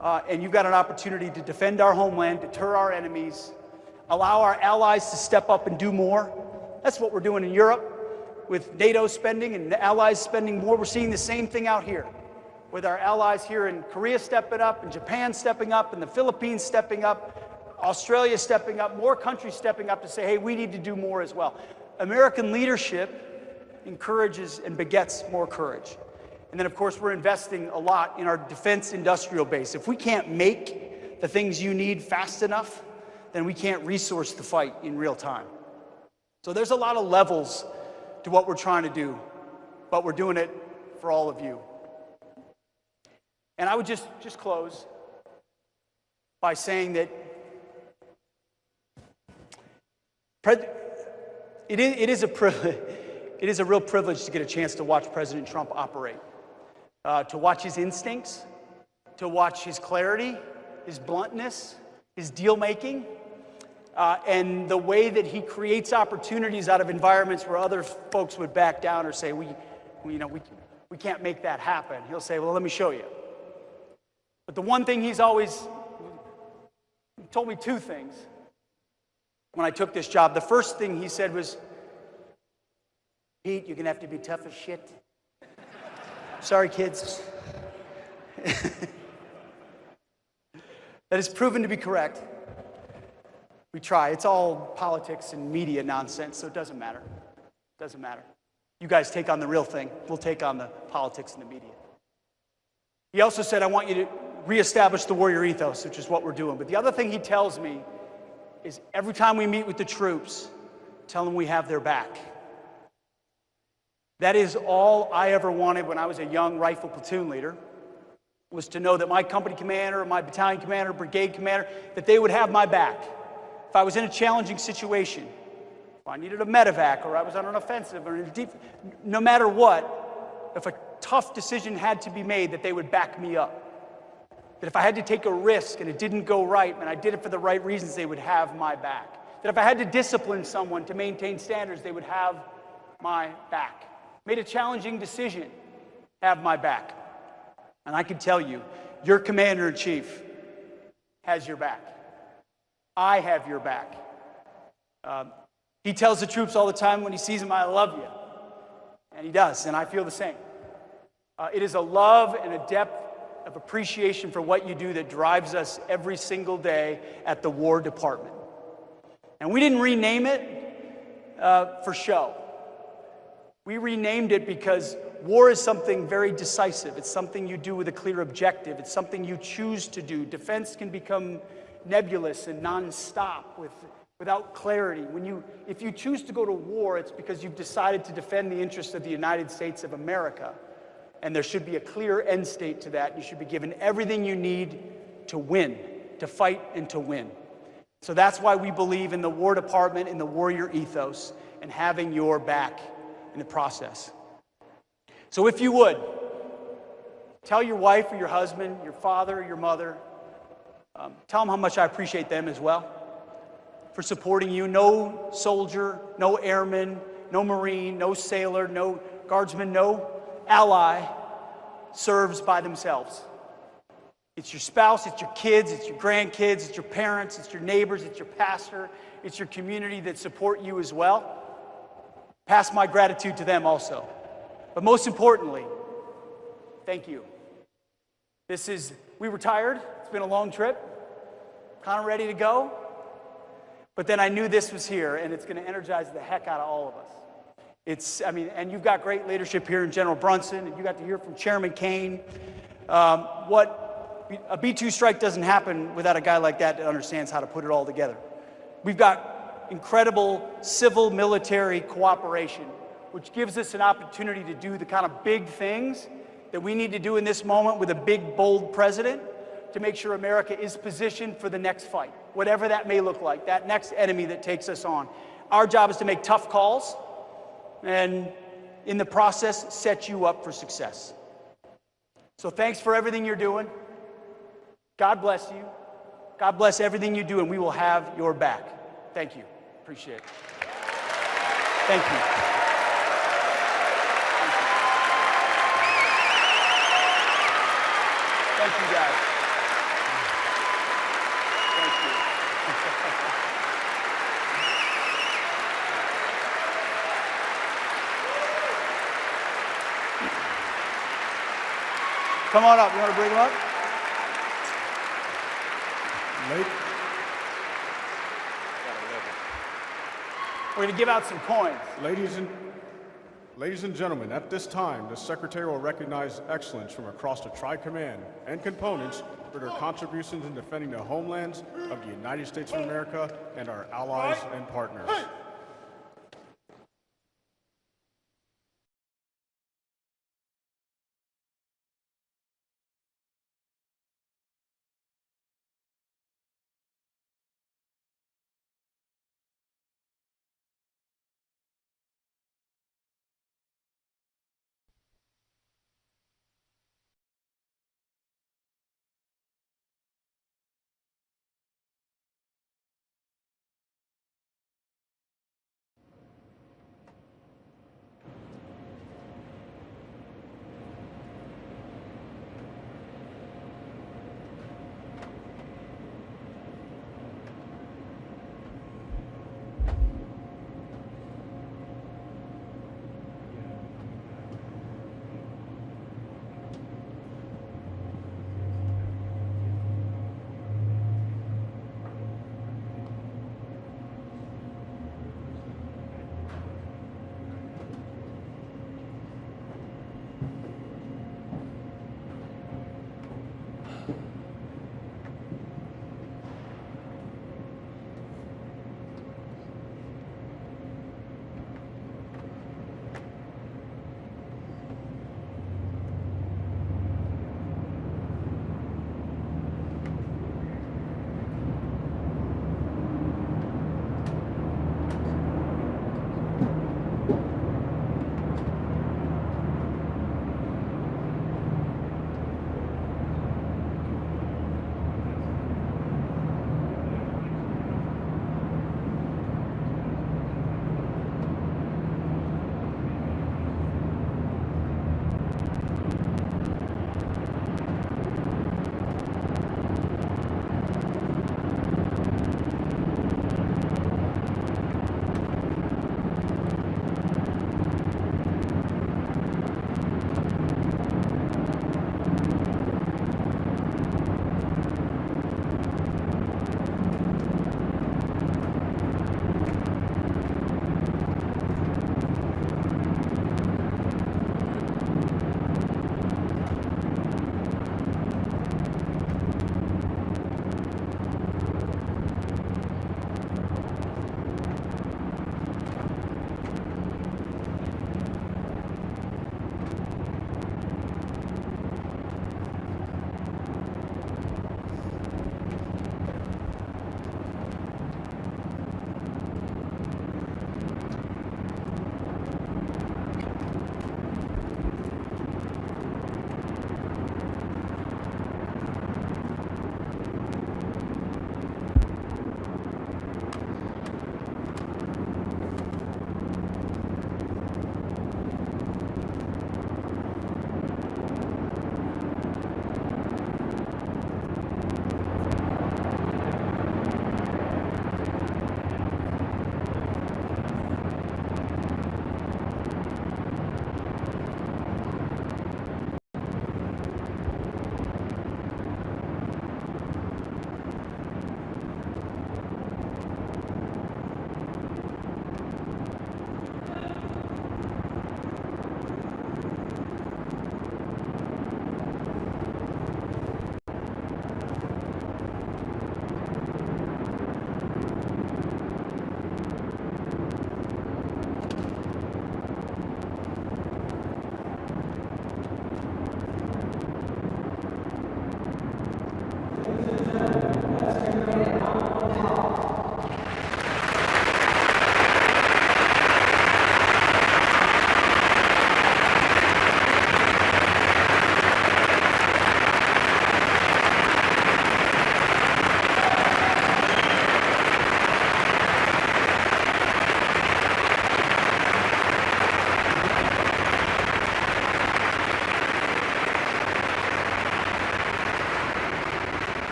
and you've got an opportunity to defend our homeland, deter our enemies, allow our allies to step up and do more. That's what we're doing in Europe with NATO spending and the allies spending more. We're seeing the same thing out here with our allies here in Korea stepping up, and Japan stepping up, and the Philippines stepping up, Australia stepping up, more countries stepping up to say, hey, we need to do more as well. American leadership encourages and begets more courage. And then, of course, we're investing a lot in our defense industrial base. If we can't make the things you need fast enough, then we can't resource the fight in real time. So there's a lot of levels to what we're trying to do, but we're doing it for all of you. And I would just close by saying that it is a real privilege to get a chance to watch President Trump operate, to watch his instincts, to watch his clarity, his bluntness, his deal-making, and the way that he creates opportunities out of environments where other folks would back down or say, we can't make that happen. He'll say, well, let me show you. But the one thing he told me two things when I took this job. The first thing he said was, Pete, you're going to have to be tough as shit. Sorry, kids. That has proven to be correct. We try. It's all politics and media nonsense, so it doesn't matter. It doesn't matter. You guys take on the real thing. We'll take on the politics and the media. He also said, I want you to reestablish the warrior ethos, which is what we're doing. But the other thing he tells me is every time we meet with the troops, tell them we have their back. That is all I ever wanted when I was a young rifle platoon leader, was to know that my company commander, my battalion commander, brigade commander, that they would have my back. If I was in a challenging situation, if I needed a medevac or I was on an offensive or no matter what, if a tough decision had to be made, that they would back me up. That if I had to take a risk and it didn't go right and I did it for the right reasons, they would have my back. That if I had to discipline someone to maintain standards, they would have my back. Made a challenging decision, have my back. And I can tell you, your commander-in-chief has your back. I have your back. He tells the troops all the time when he sees them, I love you. And he does, and I feel the same. It is a love and a depth of appreciation for what you do that drives us every single day at the War Department. And we didn't rename it for show. We renamed it because war is something very decisive. It's something you do with a clear objective. It's something you choose to do. Defense can become nebulous and nonstop without clarity. If you choose to go to war, it's because you've decided to defend the interests of the United States of America. And there should be a clear end state to that. You should be given everything you need to win, to fight and to win. So that's why we believe in the War Department, in the warrior ethos, and having your back in the process. So if you would, tell your wife or your husband, your father or your mother, tell them how much I appreciate them as well for supporting you. No soldier, no airman, no Marine, no sailor, no guardsman, no ally serves by themselves. It's your spouse, it's your kids, it's your grandkids, it's your parents, it's your neighbors, it's your pastor, it's your community that support you as well. Pass my gratitude to them also. But most importantly, thank you. We were tired. It's been a long trip. Kind of ready to go. But then I knew this was here, and it's going to energize the heck out of all of us. And you've got great leadership here in General Brunson, and you got to hear from Chairman Kane. A B-2 strike doesn't happen without a guy like that understands how to put it all together. We've got incredible civil-military cooperation, which gives us an opportunity to do the kind of big things that we need to do in this moment with a big, bold president to make sure America is positioned for the next fight, whatever that may look like, that next enemy that takes us on. Our job is to make tough calls and, in the process, set you up for success. So thanks for everything you're doing. God bless you. God bless everything you do, and we will have your back. Thank you. Appreciate it. Thank you. Thank you, guys. Thank you. Come on up. You want to bring them up? We're going to give out some coins. Ladies and gentlemen, at this time, the Secretary will recognize excellence from across the Tri-Command and components for their contributions in defending the homelands of the United States of America and our allies and partners.